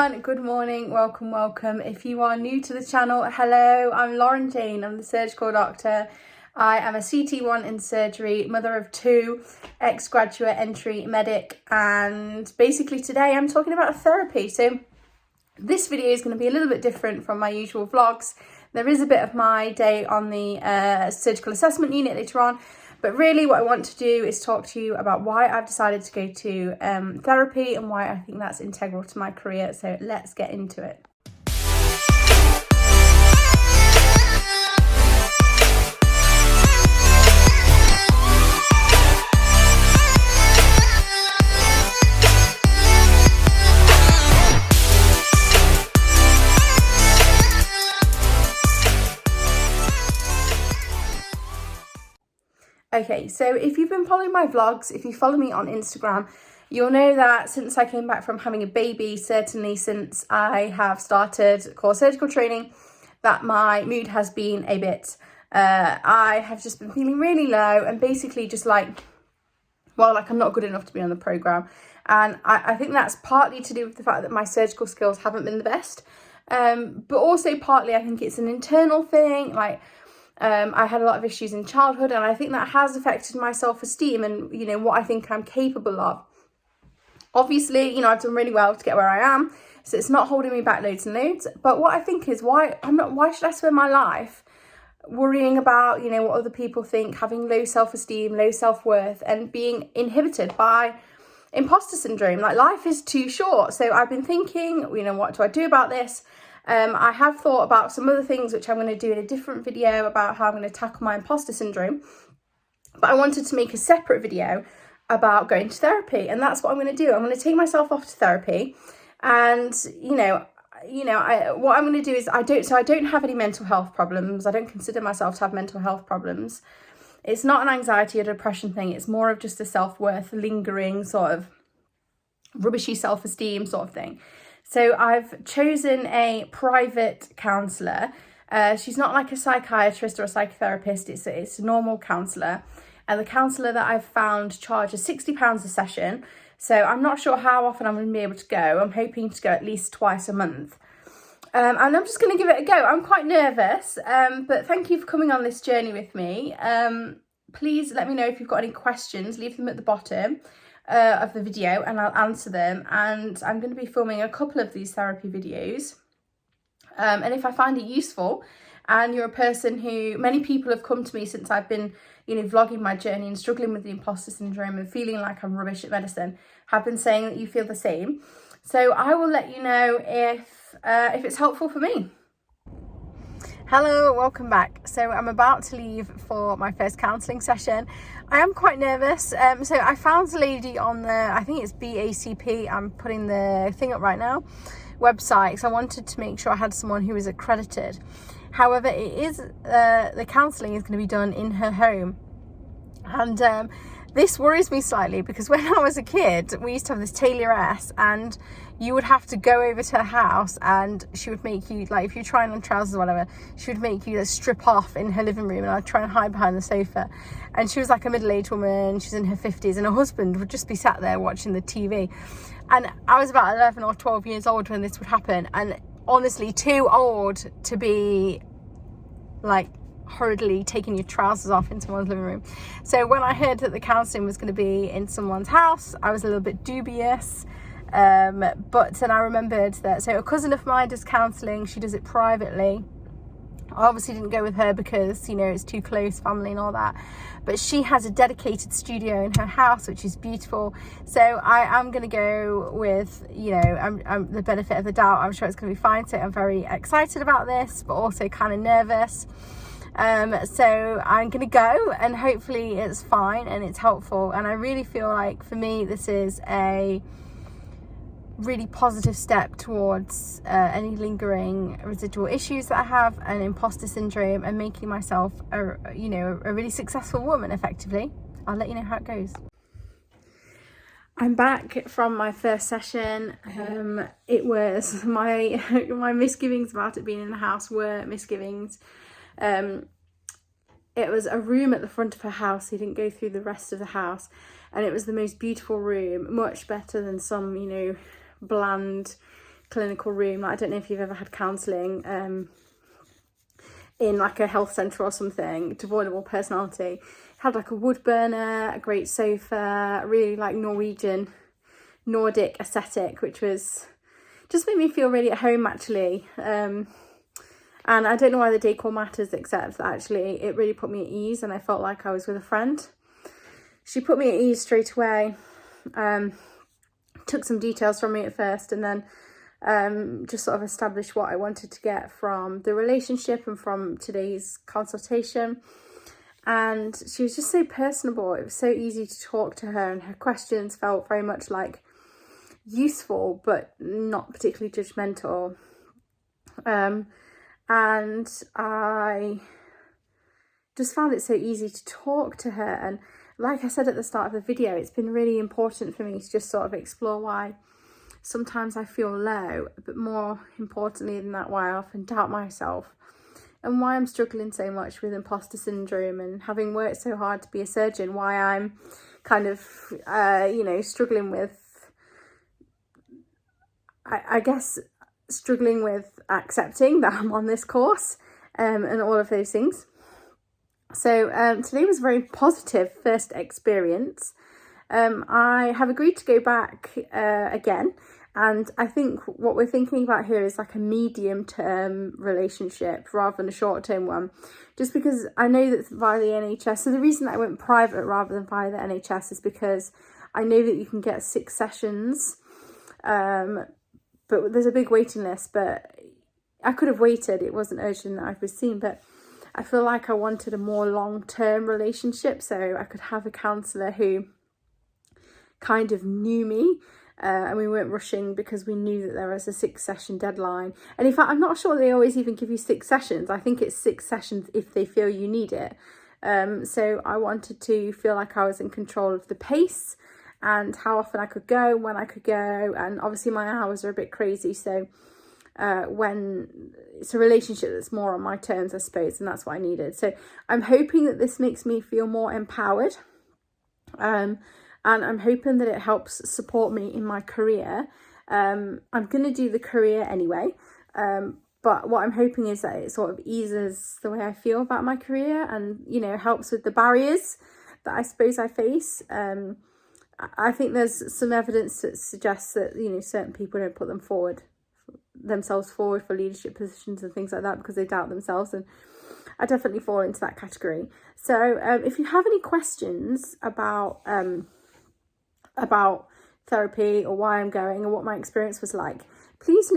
everyone, good morning, welcome. If you are new to the channel, hello, I'm Lauren-Jane, I'm the surgical doctor. I am a CT1 in surgery, mother of two, ex-graduate entry medic, and basically today I'm talking about therapy. So this video is going to be a little bit different from my usual vlogs. There is a bit of my day on the surgical assessment unit later on. But really what I want to do is talk to you about why I've decided to go to therapy and why I think that's integral to my career. So let's get into it. Okay, so if you've been following my vlogs, if you follow me on Instagram, you'll know that since I came back from having a baby, certainly since I have started core surgical training, that my mood has been a bit, I have just been feeling really low and basically just like I'm not good enough to be on the programme. And I think that's partly to do with the fact that my surgical skills haven't been the best, but also partly I think it's an internal thing, I had a lot of issues in childhood and I think that has affected my self-esteem and, you know, what I think I'm capable of. Obviously, you know, I've done really well to get where I am, so it's not holding me back loads and loads. But what I think is why should I spend my life worrying about, you know, what other people think, having low self-esteem, low self-worth and being inhibited by imposter syndrome? Like, life is too short. So I've been thinking, you know, what do I do about this? I have thought about some other things which I'm going to do in a different video about how I'm going to tackle my imposter syndrome, but I wanted to make a separate video about going to therapy, and that's what I'm going to do. I'm going to take myself off to therapy, and what I'm going to do is I don't have any mental health problems. I don't consider myself to have mental health problems. It's not an anxiety or depression thing. It's more of just a self-worth, lingering sort of rubbishy self-esteem sort of thing. So I've chosen a private counsellor. She's not like a psychiatrist or a psychotherapist. It's a normal counsellor. And the counsellor that I've found charges £60 a session. So I'm not sure how often I'm going to be able to go. I'm hoping to go at least twice a month. And I'm just going to give it a go. I'm quite nervous, but thank you for coming on this journey with me. Please let me know if you've got any questions. Leave them at the bottom of the video and I'll answer them. And I'm going to be filming a couple of these therapy videos, and if I find it useful and you're a person who, many people have come to me since I've been, you know, vlogging my journey and struggling with the imposter syndrome and feeling like I'm rubbish at medicine, have been saying that you feel the same. So I will let you know if it's helpful for me. Hello, welcome back. So I'm about to leave for my first counselling session. I am quite nervous. So I found a lady on the, I think it's BACP, I'm putting the thing up right now, website. So I wanted to make sure I had someone who was accredited. However, it is, the counselling is going to be done in her home. And this worries me slightly because when I was a kid, we used to have this tailoress and you would have to go over to her house and she would make you, like, if you're trying on trousers or whatever, she would make you strip off in her living room and I'd try and hide behind the sofa. And she was like a middle-aged woman, she's in her 50s, and her husband would just be sat there watching the TV. And I was about 11 or 12 years old when this would happen, and honestly too old to be like hurriedly taking your trousers off in someone's living room. So when I heard that the counselling was going to be in someone's house, I was a little bit dubious, but then I remembered that, so a cousin of mine does counselling, she does it privately. I obviously didn't go with her because, you know, it's too close family and all that, but she has a dedicated studio in her house which is beautiful. So I am going to go with, you know, I'm the benefit of the doubt. I'm sure it's going to be fine. So I'm very excited about this, but also kind of nervous. So I'm going to go and hopefully it's fine and it's helpful. And I really feel like for me, this is a really positive step towards any lingering residual issues that I have and imposter syndrome and making myself a really successful woman effectively. I'll let you know how it goes. I'm back from my first session. It was my misgivings about it being in the house were misgivings. It was a room at the front of her house. He didn't go through the rest of the house, and it was the most beautiful room, much better than some, you know, bland clinical room. Like, I don't know if you've ever had counselling in like a health centre or something, devoidable personality. It had like a wood burner, a great sofa, really like Nordic aesthetic, which was just made me feel really at home actually. And I don't know why the decor matters, except that actually it really put me at ease and I felt like I was with a friend. She put me at ease straight away. Took some details from me at first, and then just sort of established what I wanted to get from the relationship and from today's consultation. And she was just so personable. It was so easy to talk to her, and her questions felt very much like useful but not particularly judgmental. And I just found it so easy to talk to her. And like I said at the start of the video, it's been really important for me to just sort of explore why sometimes I feel low, but more importantly than that, why I often doubt myself, and why I'm struggling so much with imposter syndrome, and having worked so hard to be a surgeon, why I'm kind of, struggling with, I guess, struggling with accepting that I'm on this course, and all of those things. So today was a very positive first experience. I have agreed to go back again, and I think what we're thinking about here is like a medium-term relationship rather than a short-term one, just because I know that via the NHS, so the reason that I went private rather than via the NHS is because I know that you can get 6 sessions, but there's a big waiting list. But I could have waited, it wasn't urgent that I was seen, but I feel like I wanted a more long-term relationship, so I could have a counsellor who kind of knew me, and we weren't rushing because we knew that there was a 6-session deadline. And in fact, I'm not sure they always even give you 6 sessions. I think it's 6 sessions if they feel you need it. So I wanted to feel like I was in control of the pace and how often I could go, when I could go, and obviously my hours are a bit crazy, so when it's a relationship that's more on my terms, I suppose, and that's what I needed. So I'm hoping that this makes me feel more empowered, and I'm hoping that it helps support me in my career. I'm going to do the career anyway, but what I'm hoping is that it sort of eases the way I feel about my career, and helps with the barriers that I suppose I face. I think there's some evidence that suggests that certain people don't put themselves forward for leadership positions and things like that because they doubt themselves, and I definitely fall into that category. So if you have any questions about therapy or why I'm going or what my experience was like, please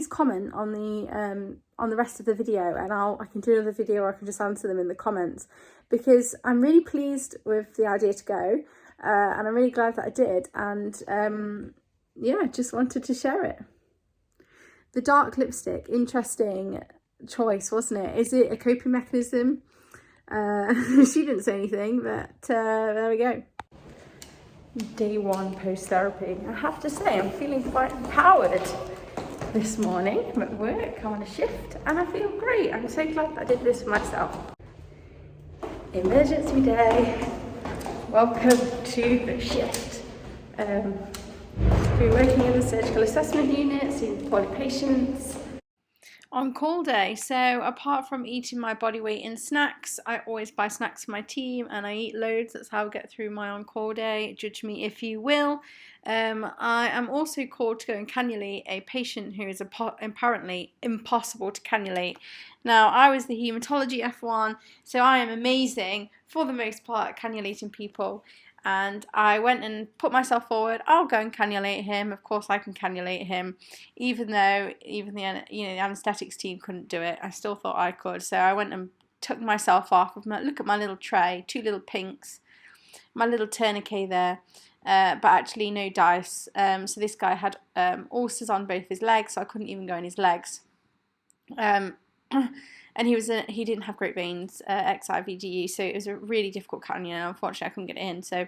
comment on the rest of the video, and I can do another video, or I can just answer them in the comments, because I'm really pleased with the idea to go, and I'm really glad that I did, and just wanted to share it. The dark lipstick, interesting choice, wasn't it? Is it a coping mechanism? She didn't say anything, but there we go. Day 1 post-therapy. I have to say, I'm feeling quite empowered this morning. I'm at work, I'm on a shift, and I feel great. I'm so glad that I did this for myself. Emergency day. Welcome to the shift. We're working in the surgical assessment unit, seeing poorly patients. On call day, so apart from eating my body weight in snacks, I always buy snacks for my team and I eat loads. That's how I get through my on-call day. Judge me if you will. I am also called to go and cannulate a patient who is apparently impossible to cannulate. Now, I was the haematology F1, so I am amazing for the most part at cannulating people. And I went and put myself forward. I'll go and cannulate him. Of course, I can cannulate him, even though the anaesthetics team couldn't do it. I still thought I could. So I went and took myself off. Look at my little tray, 2 little pinks, my little tourniquet there, but actually no dice. So this guy had ulcers on both his legs, so I couldn't even go in his legs. And he didn't have great veins, XIVGU, so it was a really difficult cannula, and unfortunately I couldn't get it in. So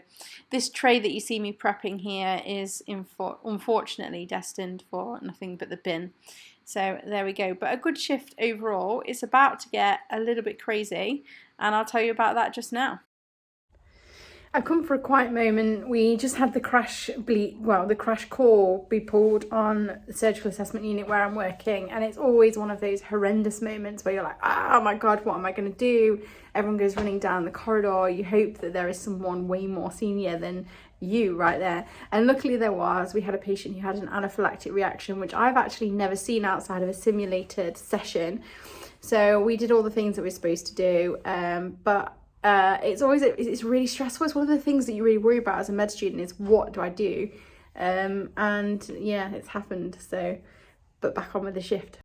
this tray that you see me prepping here is unfortunately destined for nothing but the bin. So there we go, but a good shift overall. It's about to get a little bit crazy, and I'll tell you about that just now. I've come for a quiet moment. We just had the crash core be pulled on the surgical assessment unit where I'm working, and it's always one of those horrendous moments where you're like, oh my god, what am I going to do? Everyone goes running down the corridor. You hope that there is someone way more senior than you right there, and luckily there was. We had a patient who had an anaphylactic reaction, which I've actually never seen outside of a simulated session, so we did all the things that we're supposed to do, but it's really stressful. It's one of the things that you really worry about as a med student is, what do I do? And yeah, it's happened, so but back on with the shift.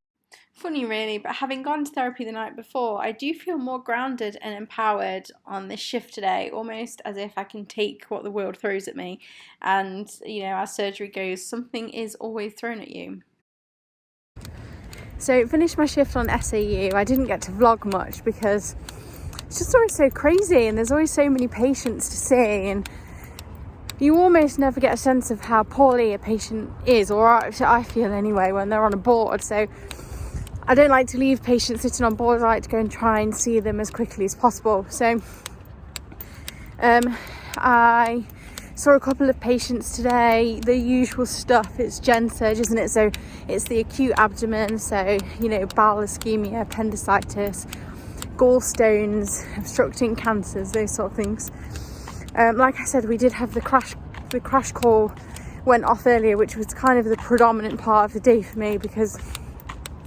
Funny really, but having gone to therapy the night before, I do feel more grounded and empowered on this shift today, almost as if I can take what the world throws at me. And you know, as surgery goes, something is always thrown at you. So finished my shift on SAU. I didn't get to vlog much because it's just always so crazy, and there's always so many patients to see, and you almost never get a sense of how poorly a patient is, or I feel anyway, when they're on a board. So I don't like to leave patients sitting on boards. I like to go and try and see them as quickly as possible. So I saw a couple of patients today. The usual stuff, it's gen surg, isn't it? So it's the acute abdomen, so you know, bowel ischemia, appendicitis, gallstones, obstructing cancers, those sort of things. Like I said, we did have the crash call went off earlier, which was kind of the predominant part of the day for me, because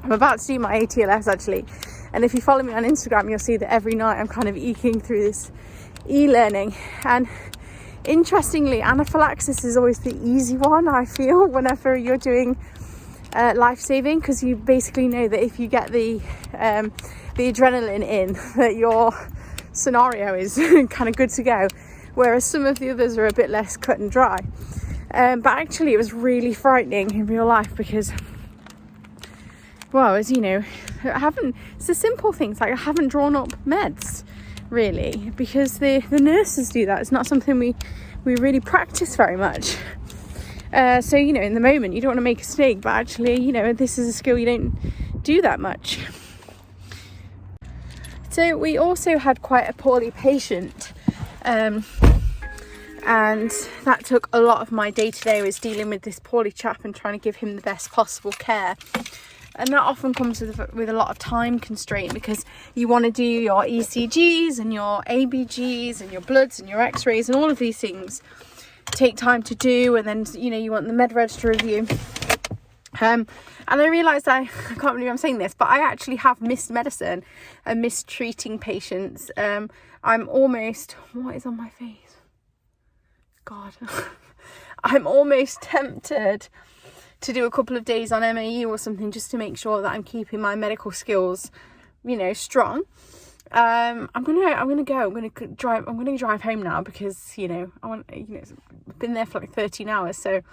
I'm about to do my ATLS actually, and if you follow me on Instagram, you'll see that every night I'm kind of eking through this e-learning. And interestingly, anaphylaxis is always the easy one, I feel, whenever you're doing life-saving, because you basically know that if you get the adrenaline in, that your scenario is kind of good to go, whereas some of the others are a bit less cut and dry. But actually it was really frightening in real life, because, well, as you know, it's the simple things, like I haven't drawn up meds really, because the nurses do that. It's not something we really practice very much. So, you know, in the moment you don't want to make a mistake, but actually, you know, this is a skill you don't do that much. So we also had quite a poorly patient, and that took a lot of my day today, was dealing with this poorly chap and trying to give him the best possible care. And that often comes with a lot of time constraint, because you want to do your ECGs and your ABGs and your bloods and your x-rays, and all of these things take time to do, and then, you know, you want the med reg to review. And I realised I can't believe I'm saying this, but I actually have missed medicine and missed treating patients. I'm almost, what is on my face? God. I'm almost tempted to do a couple of days on MAU or something, just to make sure that I'm keeping my medical skills, you know, strong. I'm gonna drive home now, because, you know, I've been there for like 13 hours. So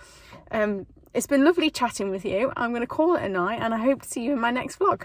it's been lovely chatting with you. I'm going to call it a night, and I hope to see you in my next vlog.